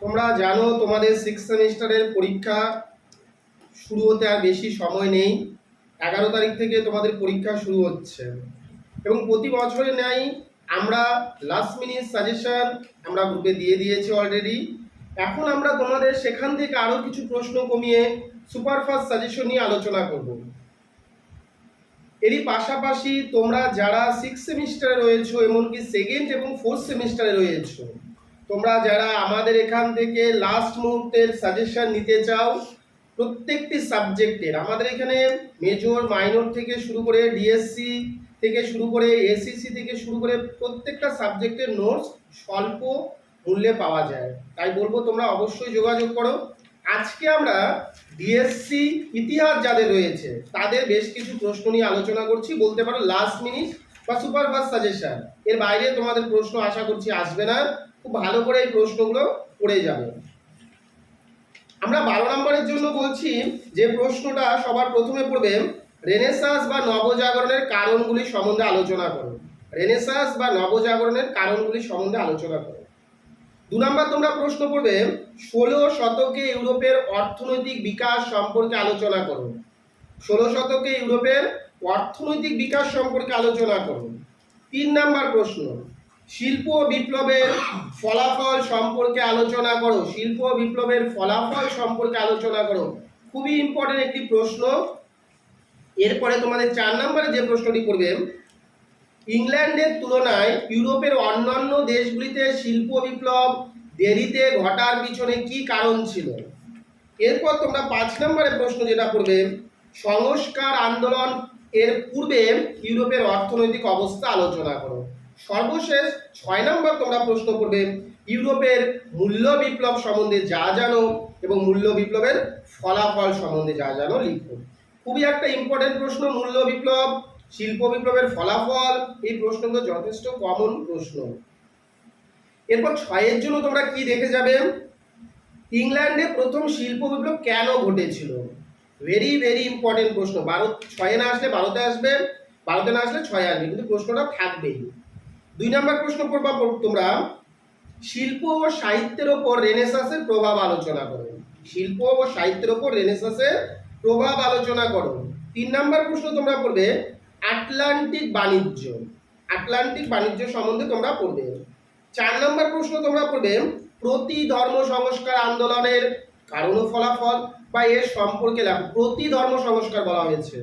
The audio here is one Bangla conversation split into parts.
তোমরা জানো তোমাদের 6 সেমিস্টারের পরীক্ষা শুরু হতে আর বেশি সময় নেই। 11 তারিখ থেকে তোমাদের পরীক্ষা শুরু হচ্ছে এবং প্রতি বছরের ন্যায় আমরা লাস্ট মিনিট সাজেশন আমরা গ্রুপে দিয়ে দিয়েছি অলরেডি। এখন আমরা তোমাদের সেখান থেকে আরও কিছু প্রশ্ন কমিয়ে সুপারফাস্ট সাজেশন নিয়ে আলোচনা করব। এরই পাশাপাশি তোমরা যারা 6 সেমিস্টারে রয়েছো, এমনকি 2nd এবং 4th সেমিস্টারে রয়েছো, তোমরা যারা আমাদের এখান থেকে লাস্ট মুহূর্তের সাজেশন নিতে চাও প্রত্যেকটি সাবজেক্টের, আমাদের এখানে মেজর মাইনর থেকে শুরু করে ডিএসসি থেকে শুরু করে এসিসি থেকে শুরু করে প্রত্যেকটা সাবজেক্টের নোটস স্বল্প মূল্যে পাওয়া যায়। তাই বলবো তোমরা অবশ্যই যোগাযোগ করো। আজকে আমরা ডিএসসি ইতিহাস যাদের রয়েছে তাদের বেশ কিছু প্রশ্ন নিয়ে আলোচনা করছি, বলতে পারো লাস্ট মিনিট বা সুপারফাস্ট সাজেশন। এর বাইরে তোমাদের প্রশ্ন আশা করছি আসবে না, খুব ভালো করে এই প্রশ্নগুলো পড়ে যাবে। আমরা 12 নম্বরের জন্য বলছি যে প্রশ্নটা সবার প্রথমে পড়বে, রেনেসাঁস বা নবজাগরণের কারণগুলি সম্বন্ধে আলোচনা করো। রেনেসাঁস বা নবজাগরণের কারণগুলি সম্বন্ধে আলোচনা করো। 2 নম্বর তোমরা প্রশ্ন পড়বে, 16 শতকে ইউরোপের অর্থনৈতিক বিকাশ সম্পর্কে আলোচনা করো। 16 শতকে ইউরোপের অর্থনৈতিক বিকাশ সম্পর্কে আলোচনা করো। 3 নম্বর প্রশ্ন, শিল্প বিপ্লবের ফলাফল সম্পর্কে আলোচনা করো। শিল্প বিপ্লবের ফলাফল সম্পর্কে আলোচনা করো, খুবই ইম্পর্টেন্ট একটি প্রশ্ন। এরপরে তোমাদের 4 নম্বরে যে প্রশ্নটি করবে, ইংল্যান্ডের তুলনায় ইউরোপের অন্যান্য দেশগুলিতে শিল্প বিপ্লব দেরিতে ঘটার পিছনে কি কারণ ছিল। এরপর তোমরা 5 নম্বরে প্রশ্ন যেটা করবে, সংস্কার আন্দোলন এর পূর্বে ইউরোপের অর্থনৈতিক অবস্থা আলোচনা করো। সর্বশেষ 6 নম্বর তোমরা প্রশ্ন করবে, ইউরোপের মূল্য বিপ্লব সম্বন্ধে যা জানো এবং মূল্য বিপ্লবের ফলাফল সম্বন্ধে যা জানো লিখো। খুবই একটা ইম্পর্টেন্ট প্রশ্ন মূল্য বিপ্লব, শিল্প বিপ্লবের ফলাফল, এই প্রশ্নগুলো যথেষ্ট কমন প্রশ্ন। এরপর 6 এর জন্য তোমরা কি দেখে যাবে, ইংল্যান্ডে প্রথম শিল্প বিপ্লব কেন ঘটেছিল। ভেরি ভেরি ইম্পর্টেন্ট প্রশ্ন। 6-এ না আসলে 12তে আসবে, 12তে না আসলে 6-এ আসবে, কিন্তু প্রশ্নটা থাকবেই। 2 নম্বর প্রশ্ন পড়বা তোমরা, শিল্প ও সাহিত্যের ওপর রেনেসাঁসের প্রভাব আলোচনা করো। শিল্প ও সাহিত্যের ওপর রেনেসাঁসের প্রভাব আলোচনা করো। 3 নম্বর প্রশ্ন তোমরা পড়বে, আটলান্টিক বাণিজ্য। আটলান্টিক বাণিজ্য সম্বন্ধে তোমরা পড়বে। 4 নম্বর প্রশ্ন তোমরা পড়বে, প্রতি ধর্ম সংস্কার আন্দোলনের কারণ ও ফলাফল বা এর সম্পর্কে লেখো। প্রতি ধর্ম সংস্কার বলা হয়েছে।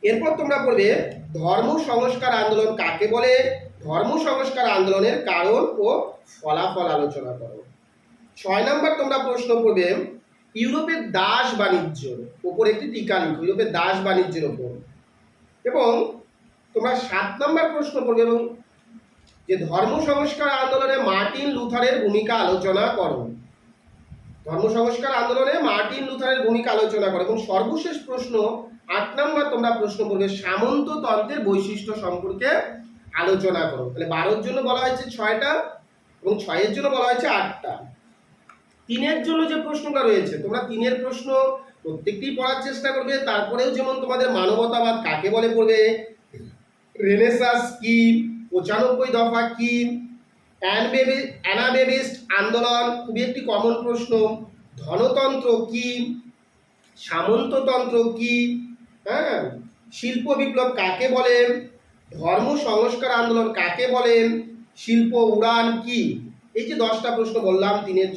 এরপর তোমরা পড়বে, ধর্ম সংস্কার আন্দোলন কাকে বলে, ধর্ম সংস্কার আন্দোলনের কারণ ও ফলাফল আলোচনা করো। 6 নম্বর তোমরা প্রশ্ন পড়বে, ইউরোপের দাস বাণিজ্যের উপর একটি টিকা লিখো। ইউরোপের দাস বাণিজ্যের উপর। এবং তোমরা 7 নম্বর প্রশ্ন পড়বে, এবং যে ধর্ম সংস্কার আন্দোলনে মার্টিন লুথারের ভূমিকা আলোচনা করো। ধর্ম সংস্কার আন্দোলনে মার্টিন লুথারের ভূমিকা আলোচনা করো। এবং সর্বশেষ প্রশ্ন 8 নম্বর তোমরা প্রশ্ন করবে, সামন্ততন্ত্রের বৈশিষ্ট্য সম্পর্কে আলোচনা করো। তাহলে 12-এর জন্য বলা হয়েছে 6টা এবং 6-এর জন্য বলা হয়েছে 8টা। 3-এর জন্য যে প্রশ্নটা রয়েছে, তোমরা 3-এর প্রশ্ন প্রত্যেকটি পড়ার চেষ্টা করবে। তারপরেও যেমন তোমাদের মানবতাবাদ কাকে বলে পড়বে, রেনেসাঁস কি, 95 দফা কি, অ্যানাবেবিস্ট আন্দোলন খুবই একটি কমন প্রশ্ন, ধনতন্ত্র কি, সামন্ততন্ত্র কি, হ্যাঁ, শিল্প বিপ্লব কাকে বলে, ধর্ম সংস্কার আন্দোলন কাকে বলেন, শিল্প উড়ান কি। এই যে 10টা প্রশ্ন বললাম 3-এর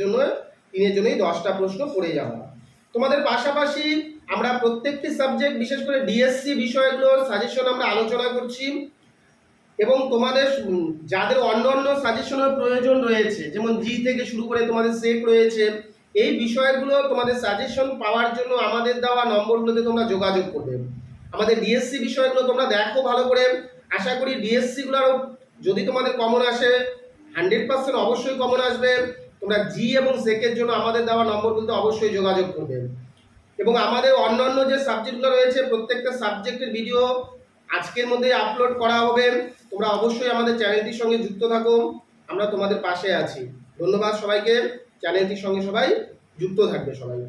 জন্যই 10টা প্রশ্ন পড়ে যাওয়া। তোমাদের পাশাপাশি আমরা প্রত্যেকটি সাবজেক্ট, বিশেষ করে ডিএসসি বিষয়গুলোর সাজেশন আমরা আলোচনা করছি। এবং তোমাদের যাদের অন্যান্য সাজেশনের প্রয়োজন রয়েছে, যেমন জি থেকে শুরু করে তোমাদের সেক রয়েছে, এই বিষয়গুলো তোমাদের সাজেশন পাওয়ার জন্য আমাদের দেওয়া নম্বরগুলোতে তোমরা যোগাযোগ করবে। আমাদের ডিএসসি বিষয়গুলো তোমরা দেখো ভালো করে। আশা করি ডিএসসিগুলোর যদি তোমাদের কমন আসে 100% অবশ্যই কমন আসবে। তোমরা জি এবং সেকের জন্য আমাদের দেওয়া নম্বরগুলোতে অবশ্যই যোগাযোগ করবে। এবং আমাদের অন্যান্য যে সাবজেক্টগুলো রয়েছে প্রত্যেকটা সাবজেক্টের ভিডিও আজকের মধ্যে আপলোড করা হবে। তোমরা অবশ্যই আমাদের চ্যানেলটির সঙ্গে যুক্ত থাকো, আমরা তোমাদের পাশে আছি। ধন্যবাদ সবাইকে। চ্যানেলটির সঙ্গে সবাই যুক্ত থাকবে সবাই।